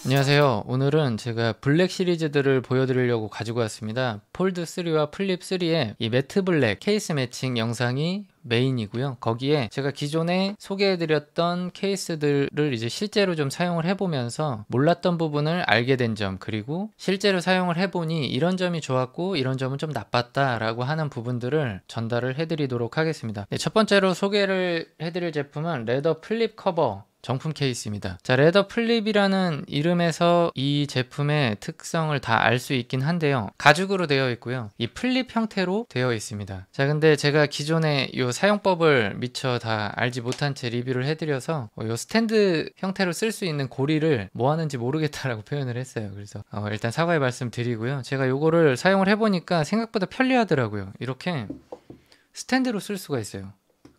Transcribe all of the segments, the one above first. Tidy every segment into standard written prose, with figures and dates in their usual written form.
안녕하세요. 오늘은 제가 블랙 시리즈들을 보여드리려고 가지고 왔습니다. 폴드 3와 플립 3의 이 매트 블랙 케이스 매칭 영상이 메인이고요. 거기에 제가 기존에 소개해드렸던 케이스들을 이제 실제로 좀 사용을 해보면서 몰랐던 부분을 알게 된 점, 그리고 실제로 사용을 해보니 이런 점이 좋았고 이런 점은 좀 나빴다 라고 하는 부분들을 전달을 해드리도록 하겠습니다. 네, 첫 번째로 소개를 해드릴 제품은 레더 플립 커버 정품 케이스입니다. 자, 레더 플립이라는 이름에서 이 제품의 특성을 다 알 수 있긴 한데요. 가죽으로 되어 있고요. 이 플립 형태로 되어 있습니다. 자, 근데 제가 기존에 이 사용법을 미처 다 알지 못한 채 리뷰를 해드려서 이 스탠드 형태로 쓸 수 있는 고리를 뭐 하는지 모르겠다라고 표현을 했어요. 그래서 일단 사과의 말씀 드리고요. 제가 이거를 사용을 해보니까 생각보다 편리하더라고요. 이렇게 스탠드로 쓸 수가 있어요.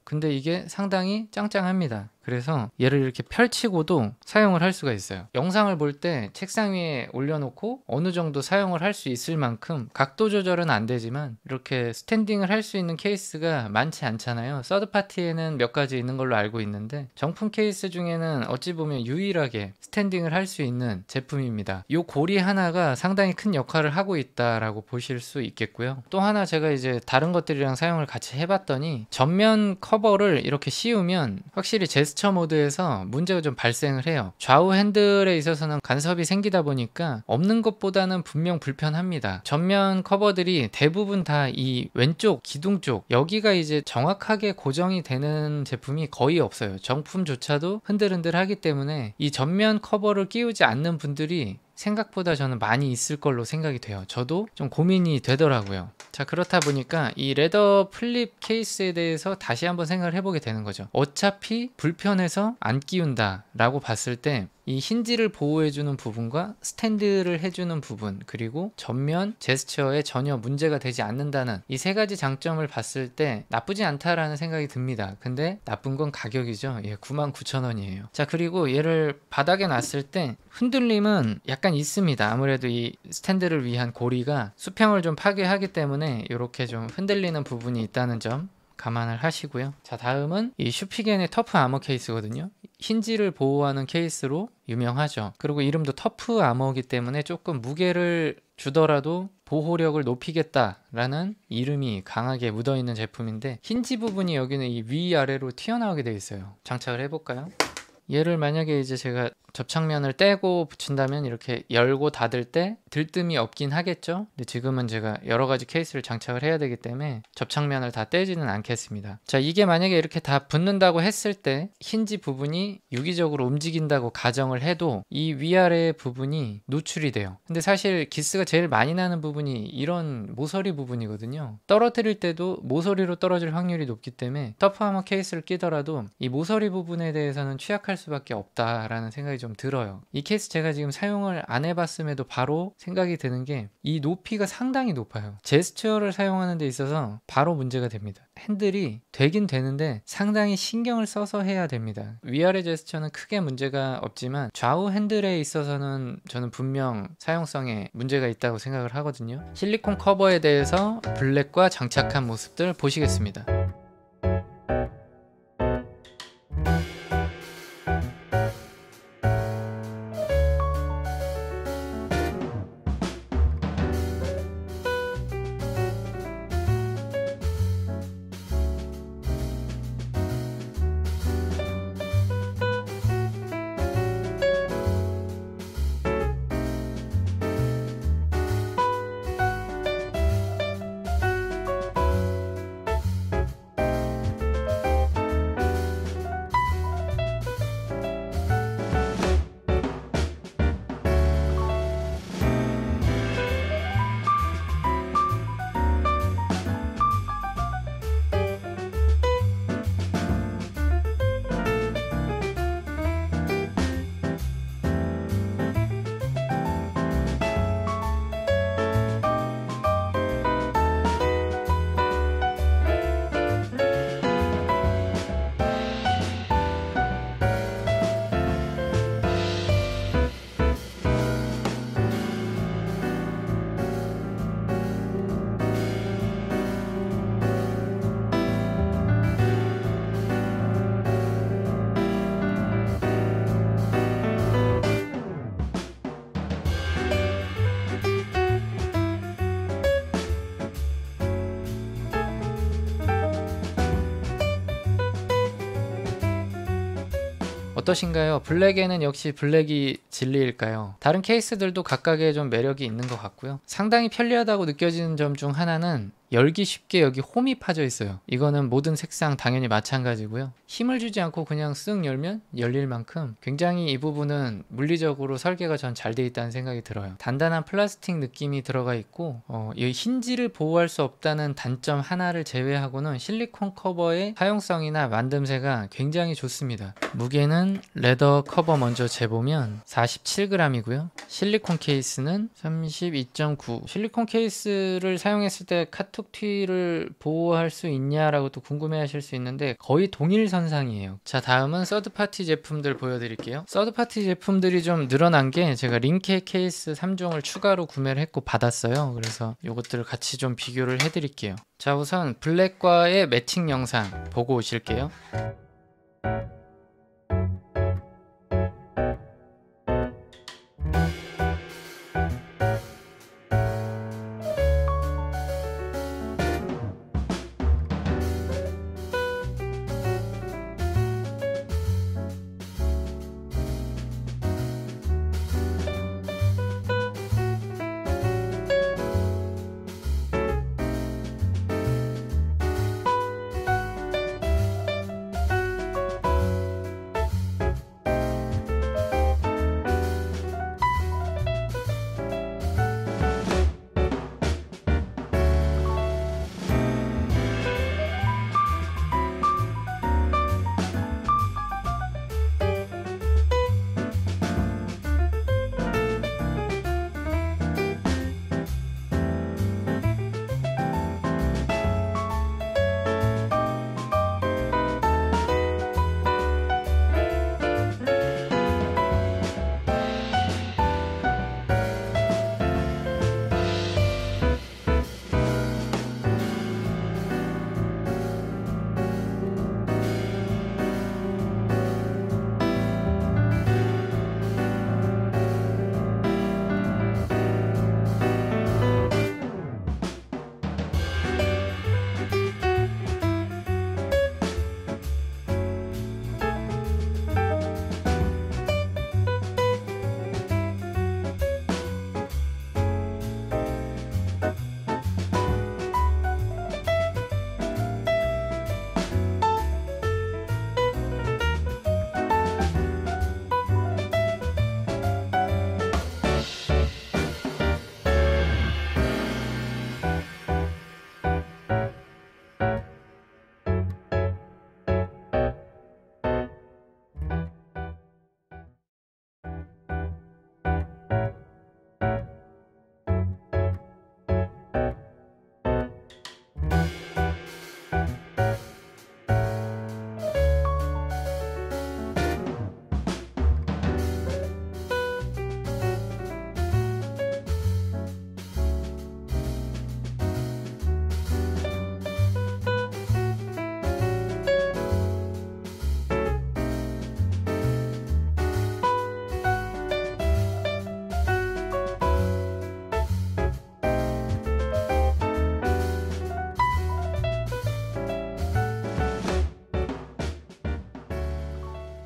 근데 이게 상당히 짱짱합니다. 그래서 얘를 이렇게 펼치고도 사용을 할 수가 있어요. 영상을 볼 때 책상 위에 올려놓고 어느 정도 사용을 할 수 있을 만큼 각도 조절은 안 되지만 이렇게 스탠딩을 할 수 있는 케이스가 많지 않잖아요. 서드파티에는 몇 가지 있는 걸로 알고 있는데 정품 케이스 중에는 어찌 보면 유일하게 스탠딩을 할 수 있는 제품입니다. 이 고리 하나가 상당히 큰 역할을 하고 있다라고 보실 수 있겠고요. 또 하나 제가 이제 다른 것들이랑 사용을 같이 해봤더니 전면 커버를 이렇게 씌우면 확실히 제스처 모드에서 문제가 좀 발생을 해요. 좌우 핸들에 있어서는 간섭이 생기다 보니까 없는 것보다는 분명 불편합니다. 전면 커버들이 대부분 다 이 왼쪽 기둥 쪽 여기가 이제 정확하게 고정이 되는 제품이 거의 없어요. 정품조차도 흔들흔들 하기 때문에 이 전면 커버를 끼우지 않는 분들이 생각보다 저는 많이 있을 걸로 생각이 돼요. 저도 좀 고민이 되더라고요. 자, 그렇다 보니까 이 레더 플립 케이스에 대해서 다시 한번 생각을 해보게 되는 거죠. 어차피 불편해서 안 끼운다 라고 봤을 때 이 힌지를 보호해주는 부분과 스탠드를 해주는 부분, 그리고 전면 제스처에 전혀 문제가 되지 않는다는 이 세 가지 장점을 봤을 때 나쁘지 않다라는 생각이 듭니다. 근데 나쁜 건 가격이죠. 99,000원이에요. 자, 그리고 얘를 바닥에 놨을 때 흔들림은 약간 있습니다. 아무래도 이 스탠드를 위한 고리가 수평을 좀 파괴하기 때문에 이렇게 좀 흔들리는 부분이 있다는 점 감안을 하시고요. 자, 다음은 이 슈피겐의 터프 아머 케이스거든요. 힌지를 보호하는 케이스로 유명하죠. 그리고 이름도 터프 아머이기 때문에 조금 무게를 주더라도 보호력을 높이겠다라는 이름이 강하게 묻어있는 제품인데 힌지 부분이 여기는 이 위아래로 튀어나오게 되어 있어요. 장착을 해볼까요? 얘를 만약에 이제 제가 접착면을 떼고 붙인다면 이렇게 열고 닫을 때 들뜸이 없긴 하겠죠. 근데 지금은 제가 여러 가지 케이스를 장착을 해야 되기 때문에 접착면을 다 떼지는 않겠습니다. 자, 이게 만약에 이렇게 다 붙는다고 했을 때 힌지 부분이 유기적으로 움직인다고 가정을 해도 이 위아래 부분이 노출이 돼요. 근데 사실 기스가 제일 많이 나는 부분이 이런 모서리 부분이거든요. 떨어뜨릴 때도 모서리로 떨어질 확률이 높기 때문에 터프아머 케이스를 끼더라도 이 모서리 부분에 대해서는 취약할 수밖에 없다라는 생각이 좀 들어요. 이 케이스 제가 지금 사용을 안 해봤음에도 바로 생각이 드는 게 이 높이가 상당히 높아요. 제스처를 사용하는 데 있어서 바로 문제가 됩니다. 핸들이 되긴 되는데 상당히 신경을 써서 해야 됩니다. 위아래 제스처는 크게 문제가 없지만 좌우 핸들에 있어서는 저는 분명 사용성에 문제가 있다고 생각을 하거든요. 실리콘 커버에 대해서 블랙과 장착한 모습들 보시겠습니다. 어떠신가요? 블랙에는 역시 블랙이 진리일까요? 다른 케이스들도 각각의 좀 매력이 있는 것 같고요. 상당히 편리하다고 느껴지는 점 중 하나는 열기 쉽게 여기 홈이 파져 있어요. 이거는 모든 색상 당연히 마찬가지고요. 힘을 주지 않고 그냥 쓱 열면 열릴 만큼 굉장히 이 부분은 물리적으로 설계가 전 잘 돼 있다는 생각이 들어요. 단단한 플라스틱 느낌이 들어가 있고 이 힌지를 보호할 수 없다는 단점 하나를 제외하고는 실리콘 커버의 사용성이나 만듦새가 굉장히 좋습니다. 무게는 레더 커버 먼저 재보면 47g이고요. 실리콘 케이스는 32.9. 실리콘 케이스를 사용했을 때 카톡 티를 보호할 수 있냐라고 또 궁금해 하실 수 있는데 거의 동일 선상이에요. 자, 다음은 서드파티 제품들 보여드릴게요. 서드파티 제품들이 좀 늘어난 게 제가 링케 케이스 3종을 추가로 구매를 했고 받았어요. 그래서 이것들을 같이 좀 비교를 해드릴게요. 자, 우선 블랙과의 매칭 영상 보고 오실게요.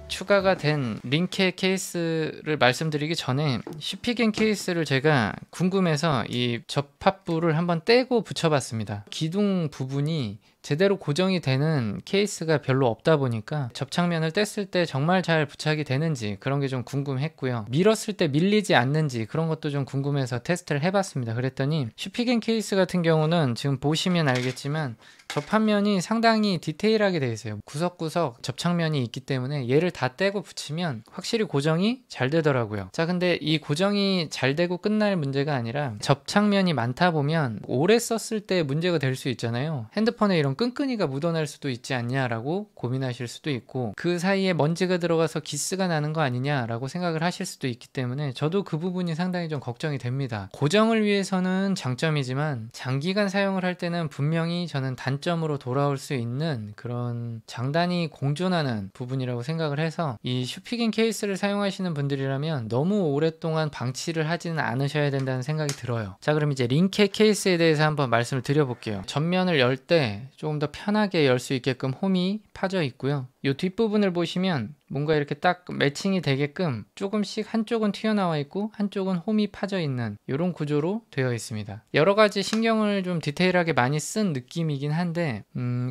추가가 된 링케 케이스를 말씀드리기 전에 슈피겐 케이스를 제가 궁금해서 이 접합부를 한번 떼고 붙여봤습니다. 기둥 부분이 제대로 고정이 되는 케이스가 별로 없다 보니까 접착면을 뗐을 때 정말 잘 부착이 되는지 그런 게 좀 궁금했고요. 밀었을 때 밀리지 않는지 그런 것도 좀 궁금해서 테스트를 해봤습니다. 그랬더니 슈피겐 케이스 같은 경우는 지금 보시면 알겠지만 접합면이 상당히 디테일하게 되어 있어요. 구석구석 접착면이 있기 때문에 얘를 다 떼고 붙이면 확실히 고정이 잘 되더라고요. 자, 근데 이 고정이 잘 되고 끝날 문제가 아니라 접착면이 많다 보면 오래 썼을 때 문제가 될 수 있잖아요. 핸드폰에 이런 끈끈이가 묻어날 수도 있지 않냐라고 고민하실 수도 있고 그 사이에 먼지가 들어가서 기스가 나는 거 아니냐라고 생각을 하실 수도 있기 때문에 저도 그 부분이 상당히 좀 걱정이 됩니다. 고정을 위해서는 장점이지만 장기간 사용을 할 때는 분명히 저는 단점으로 돌아올 수 있는 그런 장단이 공존하는 부분이라고 생각을 해서 이 슈피겐 케이스를 사용하시는 분들이라면 너무 오랫동안 방치를 하지는 않으셔야 된다는 생각이 들어요. 자, 그럼 이제 링케 케이스에 대해서 한번 말씀을 드려볼게요. 전면을 열 때 조금 더 편하게 열 수 있게끔 홈이 파져 있고요. 이 뒷부분을 보시면 뭔가 이렇게 딱 매칭이 되게끔 조금씩 한쪽은 튀어나와 있고 한쪽은 홈이 파져 있는 이런 구조로 되어 있습니다. 여러 가지 신경을 좀 디테일하게 많이 쓴 느낌이긴 한데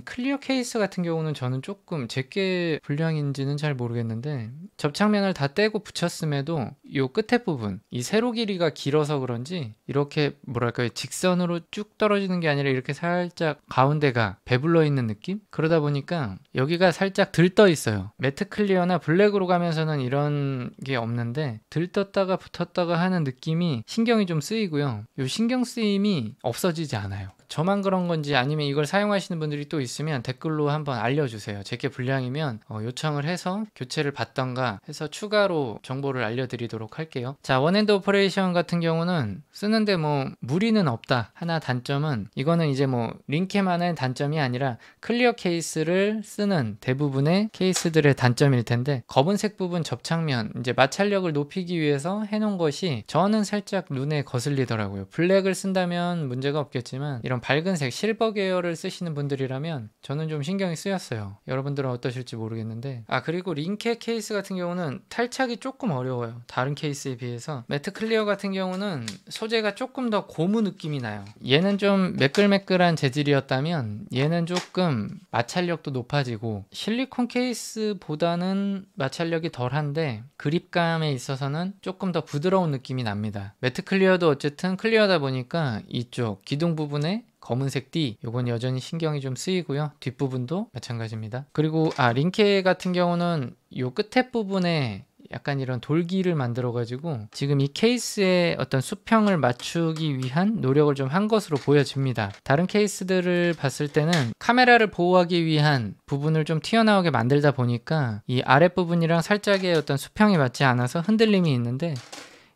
클리어 케이스 같은 경우는 저는 조금 제게 불량인지는 잘 모르겠는데 접착면을 다 떼고 붙였음에도 이 끝에 부분, 이 세로 길이가 길어서 그런지 이렇게 뭐랄까요, 직선으로 쭉 떨어지는 게 아니라 이렇게 살짝 가운데가 배불러 있는 느낌? 그러다 보니까 여기가 살짝 들떠 있어요. 매트 클리어나 블랙으로 가면서는 이런 게 없는데 들떴다가 붙었다가 하는 느낌이 신경이 좀 쓰이고요. 이 신경 쓰임이 없어지지 않아요. 저만 그런 건지 아니면 이걸 사용하시는 분들이 또 있으면 댓글로 한번 알려주세요. 제게 불량이면 요청을 해서 교체를 받던가 해서 추가로 정보를 알려드리도록 할게요. 자, 원핸드 오퍼레이션 같은 경우는 쓰는데 뭐 무리는 없다. 하나 단점은 이거는 이제 뭐 링캠만의 단점이 아니라 클리어 케이스를 쓰는 대부분의 케이스들의 단점일 텐데 검은색 부분 접착면 이제 마찰력을 높이기 위해서 해놓은 것이 저는 살짝 눈에 거슬리더라고요. 블랙을 쓴다면 문제가 없겠지만 이런 밝은색 실버 계열을 쓰시는 분들이라면 저는 좀 신경이 쓰였어요. 여러분들은 어떠실지 모르겠는데 그리고 링케 케이스 같은 경우는 탈착이 조금 어려워요. 다른 케이스에 비해서. 매트 클리어 같은 경우는 소재가 조금 더 고무 느낌이 나요. 얘는 좀 매끌매끌한 재질이었다면 얘는 조금 마찰력도 높아지고 실리콘 케이스보다는 마찰력이 덜한데 그립감에 있어서는 조금 더 부드러운 느낌이 납니다. 매트 클리어도 어쨌든 클리어다 보니까 이쪽 기둥 부분에 검은색 띠 요건 여전히 신경이 좀 쓰이고요. 뒷부분도 마찬가지입니다. 그리고 링케 같은 경우는 요 끝에 부분에 약간 이런 돌기를 만들어 가지고 지금 이 케이스의 어떤 수평을 맞추기 위한 노력을 좀 한 것으로 보여집니다. 다른 케이스들을 봤을 때는 카메라를 보호하기 위한 부분을 좀 튀어나오게 만들다 보니까 이 아랫부분이랑 살짝의 어떤 수평이 맞지 않아서 흔들림이 있는데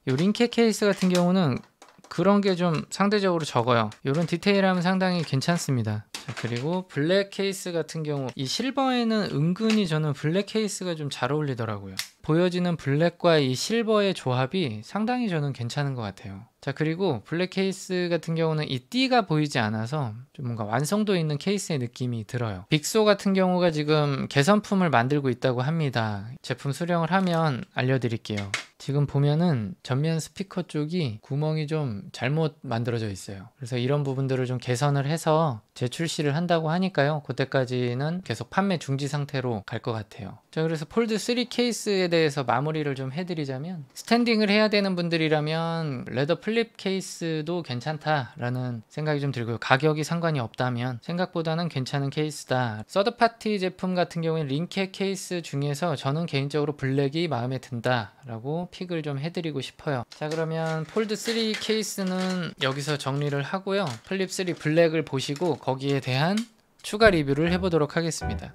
이 링케 케이스 같은 경우는 그런 게 좀 상대적으로 적어요. 이런 디테일함은 상당히 괜찮습니다. 자, 그리고 블랙 케이스 같은 경우 이 실버에는 은근히 저는 블랙 케이스가 좀 잘 어울리더라고요. 보여지는 블랙과 이 실버의 조합이 상당히 저는 괜찮은 것 같아요. 자, 그리고 블랙 케이스 같은 경우는 이 띠가 보이지 않아서 좀 뭔가 완성도 있는 케이스의 느낌이 들어요. 빅소 같은 경우가 지금 개선품을 만들고 있다고 합니다. 제품 수령을 하면 알려드릴게요. 지금 보면은 전면 스피커 쪽이 구멍이 좀 잘못 만들어져 있어요. 그래서 이런 부분들을 좀 개선을 해서 재출시를 한다고 하니까요. 그때까지는 계속 판매 중지 상태로 갈 것 같아요. 자, 그래서 폴드 3 케이스에 대해서 마무리를 좀 해드리자면 스탠딩을 해야 되는 분들이라면 레더 플립 케이스도 괜찮다라는 생각이 좀 들고요. 가격이 상관이 없다면 생각보다는 괜찮은 케이스다. 서드파티 제품 같은 경우에 링케 케이스 중에서 저는 개인적으로 블랙이 마음에 든다라고 픽을 좀 해드리고 싶어요. 자, 그러면 폴드 3 케이스는 여기서 정리를 하고요. 플립 3 블랙을 보시고 거기에 대한 추가 리뷰를 해보도록 하겠습니다.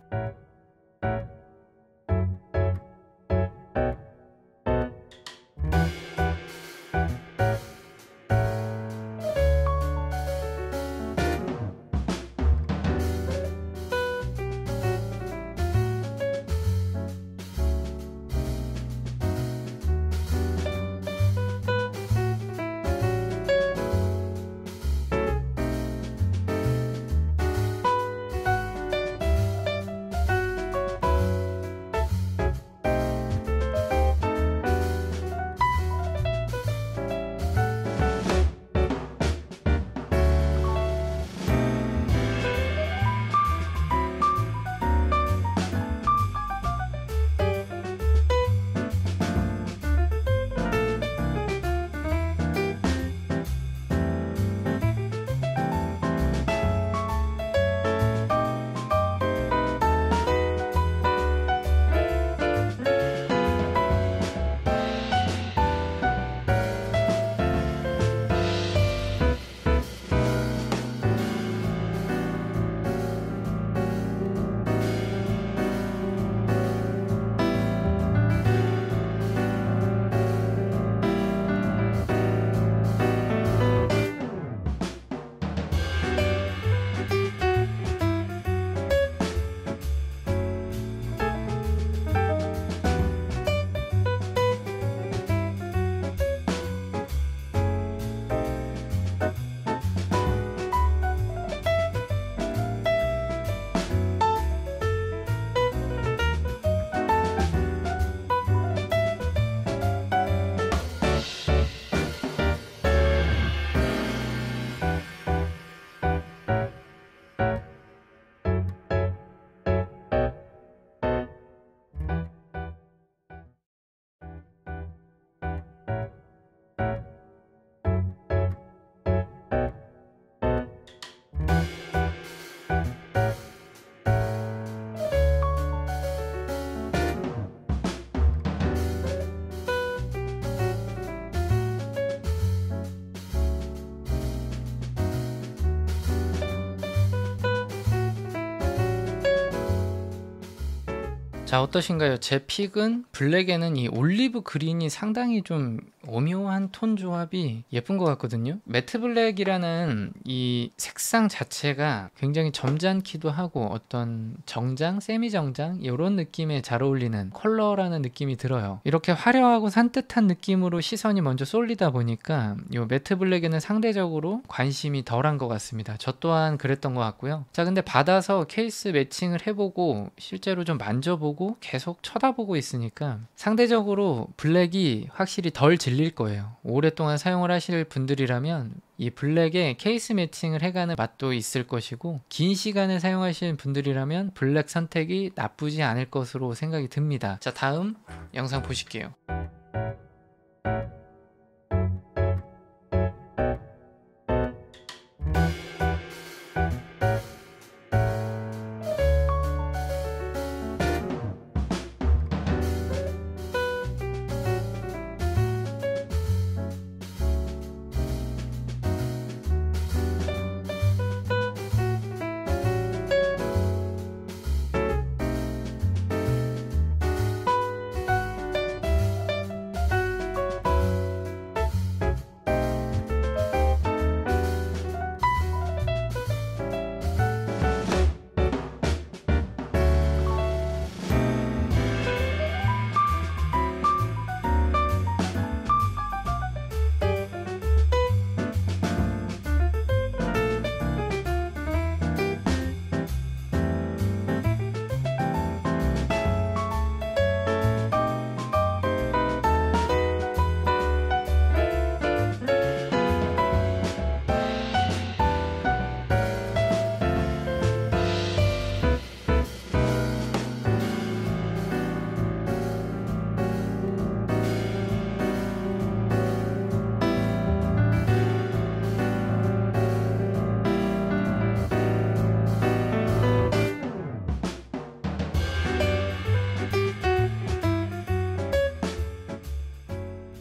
자, 어떠신가요? 제 픽은 블랙에는 이 올리브 그린이 상당히 좀 오묘한 톤 조합이 예쁜 것 같거든요. 매트 블랙이라는 이 색상 자체가 굉장히 점잖기도 하고 어떤 정장, 세미 정장 이런 느낌에 잘 어울리는 컬러라는 느낌이 들어요. 이렇게 화려하고 산뜻한 느낌으로 시선이 먼저 쏠리다 보니까 이 매트 블랙에는 상대적으로 관심이 덜한 것 같습니다. 저 또한 그랬던 것 같고요. 자, 근데 받아서 케이스 매칭을 해보고 실제로 좀 만져보고 계속 쳐다보고 있으니까 상대적으로 블랙이 확실히 덜 질릴 거예요. 오랫동안 사용을 하실 분들이라면 이 블랙에 케이스 매칭을 해가는 맛도 있을 것이고, 긴 시간을 사용하시는 분들이라면 블랙 선택이 나쁘지 않을 것으로 생각이 듭니다. 자, 다음 영상 보실게요.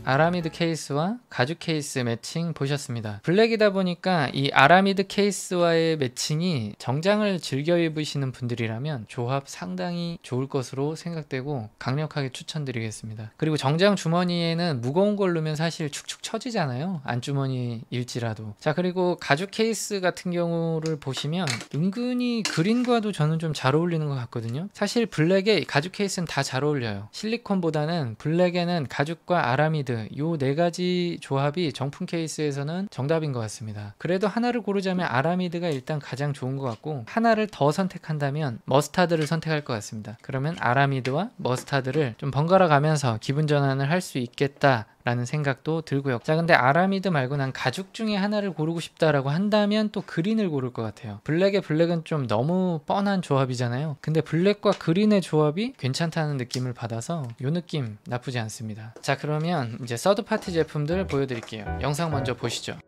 아라미드 케이스와 가죽 케이스 매칭 보셨습니다. 블랙이다 보니까 이 아라미드 케이스와의 매칭이 정장을 즐겨 입으시는 분들이라면 조합 상당히 좋을 것으로 생각되고 강력하게 추천드리겠습니다. 그리고 정장 주머니에는 무거운 걸 넣으면 사실 축축 처지잖아요, 안주머니일지라도. 자, 그리고 가죽 케이스 같은 경우를 보시면 은근히 그린과도 저는 좀 잘 어울리는 것 같거든요. 사실 블랙에 가죽 케이스는 다 잘 어울려요. 실리콘보다는 블랙에는 가죽과 아라미드 요 네 가지 조합이 정품 케이스에서는 정답인 것 같습니다. 그래도 하나를 고르자면 아라미드가 일단 가장 좋은 것 같고, 하나를 더 선택한다면 머스타드를 선택할 것 같습니다. 그러면 아라미드와 머스타드를 좀 번갈아 가면서 기분 전환을 할 수 있겠다 라는 생각도 들고요. 자, 근데 아라미드 말고 난 가죽 중에 하나를 고르고 싶다라고 한다면 또 그린을 고를 것 같아요. 블랙의 블랙은 좀 너무 뻔한 조합이잖아요. 근데 블랙과 그린의 조합이 괜찮다는 느낌을 받아서 이 느낌 나쁘지 않습니다. 자, 그러면 이제 서드파티 제품들 보여드릴게요. 영상 먼저 보시죠.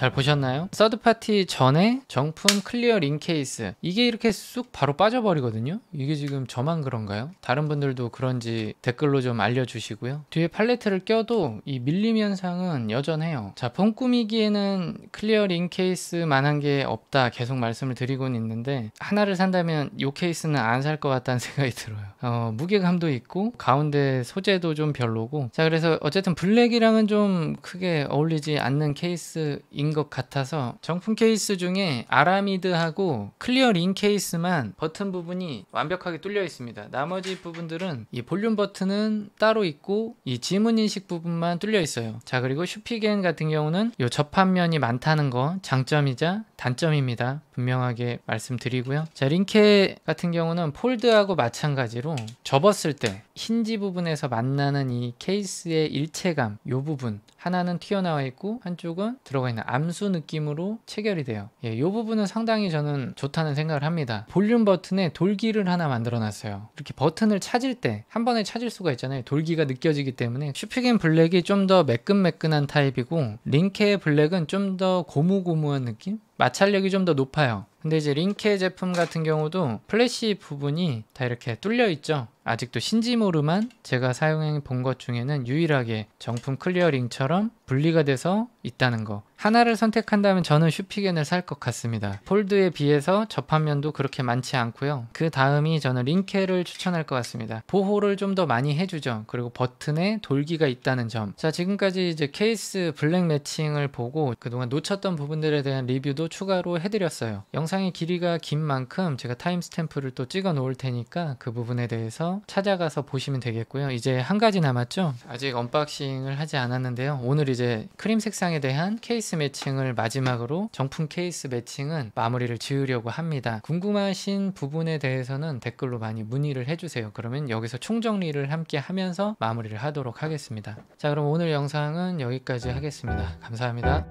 잘 보셨나요? 서드파티 전에 정품 클리어 링 케이스, 이게 이렇게 쑥 바로 빠져버리거든요. 이게 지금 저만 그런가요? 다른 분들도 그런지 댓글로 좀 알려주시고요. 뒤에 팔레트를 껴도 이 밀림 현상은 여전해요. 자, 폰 꾸미기에는 클리어 링 케이스만한 게 없다 계속 말씀을 드리고는 있는데, 하나를 산다면 이 케이스는 안 살 것 같다는 생각이 들어요. 무게감도 있고 가운데 소재도 좀 별로고. 자, 그래서 어쨌든 블랙이랑은 좀 크게 어울리지 않는 케이스인 것 같아서 정품 케이스 중에 아라미드하고 클리어 링 케이스만 버튼 부분이 완벽하게 뚫려 있습니다. 나머지 부분들은 이 볼륨 버튼은 따로 있고 이 지문 인식 부분만 뚫려 있어요. 자, 그리고 슈피겐 같은 경우는 이 접합면이 많다는 거 장점이자 단점입니다. 분명하게 말씀드리고요. 자, 링케 같은 경우는 폴드하고 마찬가지로 접었을 때 힌지 부분에서 만나는 이 케이스의 일체감, 이 부분 하나는 튀어나와 있고 한쪽은 들어가 있는 암수 느낌으로 체결이 돼요. 이 부분은 상당히 저는 좋다는 생각을 합니다. 볼륨 버튼에 돌기를 하나 만들어 놨어요. 이렇게 버튼을 찾을 때 한 번에 찾을 수가 있잖아요. 돌기가 느껴지기 때문에. 슈피겐 블랙이 좀 더 매끈매끈한 타입이고 링케 블랙은 좀 더 고무고무한 느낌? 마찰력이 좀 더 높아요. 근데 이제 링케 제품 같은 경우도 플래시 부분이 다 이렇게 뚫려 있죠. 아직도 신지모르만 제가 사용해 본 것 중에는 유일하게 정품 클리어링처럼 분리가 돼서 있다는 거. 하나를 선택한다면 저는 슈피겐을 살 것 같습니다. 폴드에 비해서 접합면도 그렇게 많지 않고요. 그 다음이 저는 링케를 추천할 것 같습니다. 보호를 좀 더 많이 해주죠. 그리고 버튼에 돌기가 있다는 점. 자, 지금까지 이제 케이스 블랙 매칭을 보고 그동안 놓쳤던 부분들에 대한 리뷰도 추가로 해드렸어요. 영상의 길이가 긴 만큼 제가 타임스탬프를 또 찍어 놓을 테니까 그 부분에 대해서 찾아가서 보시면 되겠고요. 이제 한 가지 남았죠. 아직 언박싱을 하지 않았는데요. 오늘 이제 크림 색상에 대한 케이스 매칭을 마지막으로 정품 케이스 매칭은 마무리를 지으려고 합니다. 궁금하신 부분에 대해서는 댓글로 많이 문의를 해주세요. 그러면 여기서 총정리를 함께 하면서 마무리를 하도록 하겠습니다. 자, 그럼 오늘 영상은 여기까지 하겠습니다. 감사합니다.